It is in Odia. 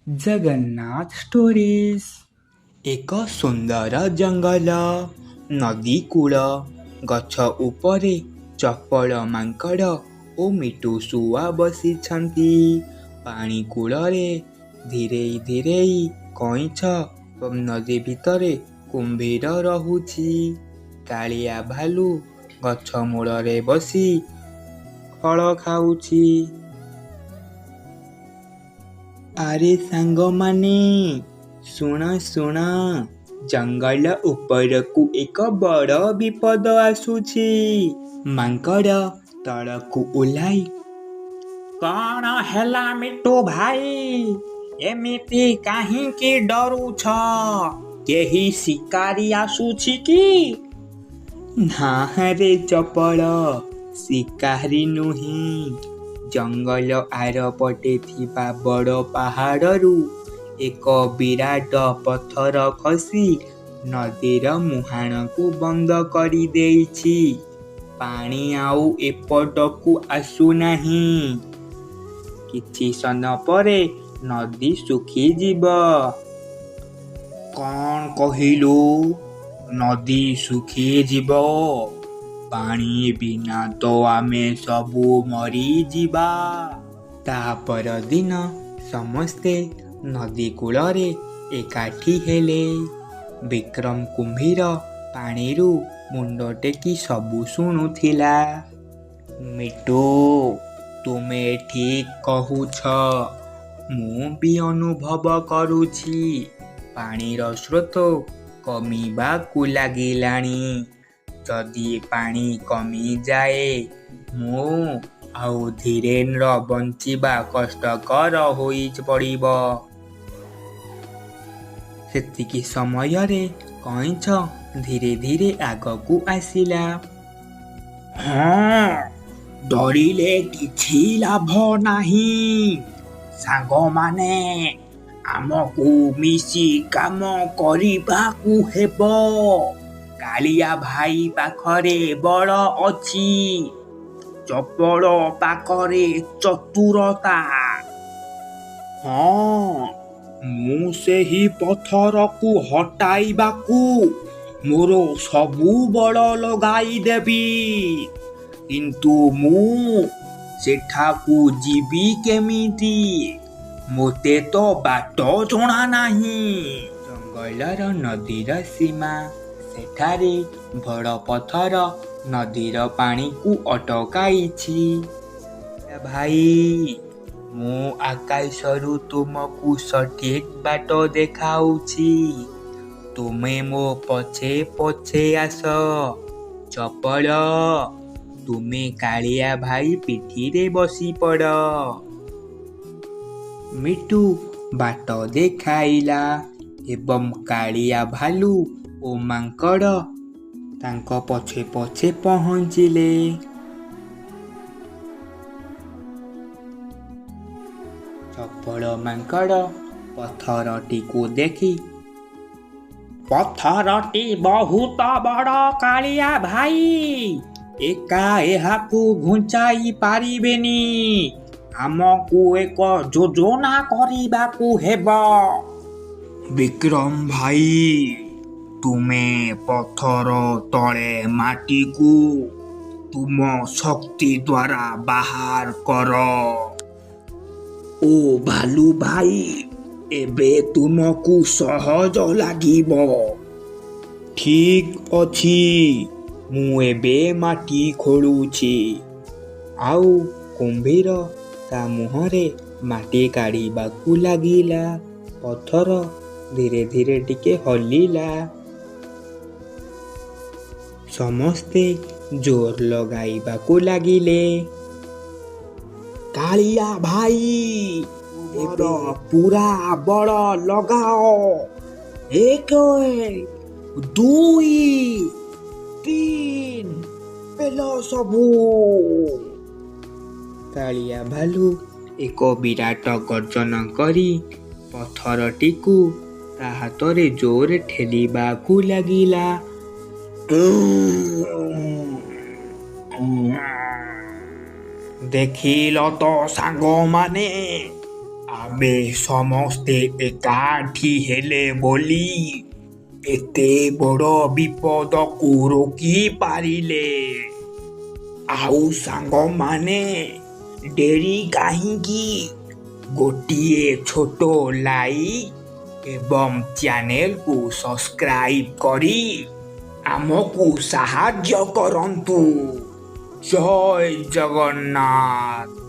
ଜଗନ୍ନାଥ ଷ୍ଟୋରିଜ୍। ଏକ ସୁନ୍ଦର ଜଙ୍ଗଲ, ନଦୀ କୂଳ, ଗଛ ଉପରେ ଚପଳ ମାଙ୍କଡ଼ ଓ ମିଟୁ ଶୁଆ ବସିଛନ୍ତି। ପାଣି କୂଳରେ ଧୀରେଇ ଧୀରେଇ କଇଁଛ ଓ ନଦୀ ଭିତରେ କୁମ୍ଭୀର ରହୁଛି। କାଳିଆ ଭାଲୁ ଗଛ ମୂଳରେ ବସି ଫଳ ଖାଉଛି। ଆରେ ସାଙ୍ଗମାନେ, ଶୁଣ ଶୁଣ, ଜଙ୍ଗଲ ଉପରକୁ ଏକ ବଡ଼ ବିପଦ ଆସୁଛି। ମାଙ୍କଡ଼ ତଳକୁ ଓହ୍ଲାଇ, କ'ଣ ହେଲା ମିଟୁ ଭାଇ? ଏମିତି କାହିଁକି ଡରୁଛ? କେହି ଶିକାରୀ ଆସୁଛି କି? ନା ରେ ଚପଳ, ଶିକାରୀ ନୁହେଁ। ଜଙ୍ଗଲ ଆରପଟେ ଥିବା ବଡ଼ ପାହାଡ଼ରୁ ଏକ ବିରାଟ ପଥର ଖସି ନଦୀର ମୁହାଣକୁ ବନ୍ଦ କରିଦେଇଛି। ପାଣି ଆଉ ଏପଟକୁ ଆସୁନାହିଁ। କିଛି ସମୟ ପରେ ନଦୀ ଶୁଖିଯିବ। କ'ଣ କହିଲୁ? ନଦୀ ଶୁଖିଯିବ? ପାଣି ବିନା ତ ଆମେ ସବୁ ମରିଯିବା। ତା ପରଦିନ ସମସ୍ତେ ନଦୀ କୂଳରେ ଏକାଠି ହେଲେ। ବିକ୍ରମ କୁମ୍ଭୀର ପାଣିରୁ ମୁଣ୍ଡ ଟେକି ସବୁ ଶୁଣୁଥିଲା। ମିଟୁ, ତୁମେ ଠିକ୍ କହୁଛ। ମୁଁ ବି ଅନୁଭବ କରୁଛି, ପାଣିର ସ୍ରୋତ କମିବାକୁ ଲାଗିଲାଣି। ଯଦି ପାଣି କମିଯାଏ, ମୁଁ ଆଉ ଧୀରେନ୍ଦ୍ର ବଞ୍ଚିବା କଷ୍ଟକର ହୋଇ ପଡ଼ିବ। ସେତିକି ସମୟରେ କଇଁଛ ଧୀରେ ଧୀରେ ଆଗକୁ ଆସିଲା। ହଁ, ଡରିଲେ କିଛି ଲାଭ ନାହିଁ। ସାଙ୍ଗମାନେ, ଆମକୁ ମିଶି କାମ କରିବାକୁ ହେବ। କାଳିଆ ଭାଇ ପାଖରେ ବଳ ଅଛି, ଚପଳ ପାଖରେ ଚତୁରତା। ହଁ, ମୁଁ ସେହି ପଥରକୁ ହଟାଇବାକୁ ମୋର ସବୁ ବଳ ଲଗାଇଦେବି। କିନ୍ତୁ ମୁଁ ସେଠାକୁ ଯିବି କେମିତି? ମୋତେ ତ ବାଟ ଜଣା ନାହିଁ। ଜଙ୍ଗଲର ନଦୀର ସୀମା, ସେଠାରେ ବଡ଼ ପଥର ନଦୀର ପାଣିକୁ ଅଟକାଇଛି। ଭାଇ, ମୁଁ ଆକାଶରୁ ତୁମକୁ ସଠିକ୍ ବାଟ ଦେଖାଉଛି। ତୁମେ ମୋ ପଛେ ପଛେ ଆସ। ଚପଳ, ତୁମେ କାଳିଆ ଭାଇ ପିଠିରେ ବସିପଡ଼। ମିଟୁ ବାଟ ଦେଖାଇଲା ଏବଂ କାଳିଆ ଭାଲୁ ଓ ମାଙ୍କଡ଼ ତାଙ୍କ ପଛେ ପଛେ ପହଞ୍ଚିଲେ। ଚପଳ ମାଙ୍କଡ଼ ପଥରଟିକୁ ଦେଖି, ପଥରଟି ବହୁତ ବଡ଼ କାଳିଆ ଭାଇ, ଏକା ଏହାକୁ ଘୁଞ୍ଚାଇ ପାରିବେନି। ଆମକୁ ଏକ ଯୋଜନା କରିବାକୁ ହେବ। ବିକ୍ରମ ଭାଇ, ତୁମେ ପଥର ତଳେ ମାଟିକୁ ତୁମ ଶକ୍ତି ଦ୍ୱାରା ବାହାର କର। ଓ ଭାଲୁ ଭାଇ, ଏବେ ତୁମକୁ ସହଜ ଲାଗିବ। ଠିକ୍ ଅଛି, ମୁଁ ଏବେ ମାଟି ଖୋଳୁଛି। ଆଉ କୁମ୍ଭୀର ତା ମୁହଁରେ ମାଟି କାଢ଼ିବାକୁ ଲାଗିଲା। ପଥର ଧୀରେ ଧୀରେ ଟିକେ ହଲିଲା। ସମସ୍ତେ ଜୋର ଲଗାଇବାକୁ ଲାଗିଲେ। କାଳିଆ ଭାଇ, ଏବେ ପୁରା ବଳ ଲଗାଅ। 1, 2, 3, ପେଲ ସବୁ। କାଳିଆ ଭାଲୁ ଏକ ବିରାଟ ଗର୍ଜନ କରି ପଥରଟିକୁ ତା ହାତରେ ଜୋରରେ ଠେଲିବାକୁ ଲାଗିଲା। ଦେଖିଲ ତ ସାଙ୍ଗମାନେ, ଆମେ ସମସ୍ତେ ଏକାଠି ହେଲେ ବୋଲି ଏତେ ବଡ଼ ବିପଦକୁ ରୋକି ପାରିଲେ। ଆଉ ସାଙ୍ଗମାନେ ଡେରି କାହିଁକି? ଗୋଟିଏ ଛୋଟ ଲାଇକ୍ ଏବଂ ଚ୍ୟାନେଲକୁ ସବସ୍କ୍ରାଇବ୍ କରି ଆମକୁ ସାହାଯ୍ୟ କରନ୍ତୁ। ଜୟ ଜଗନ୍ନାଥ।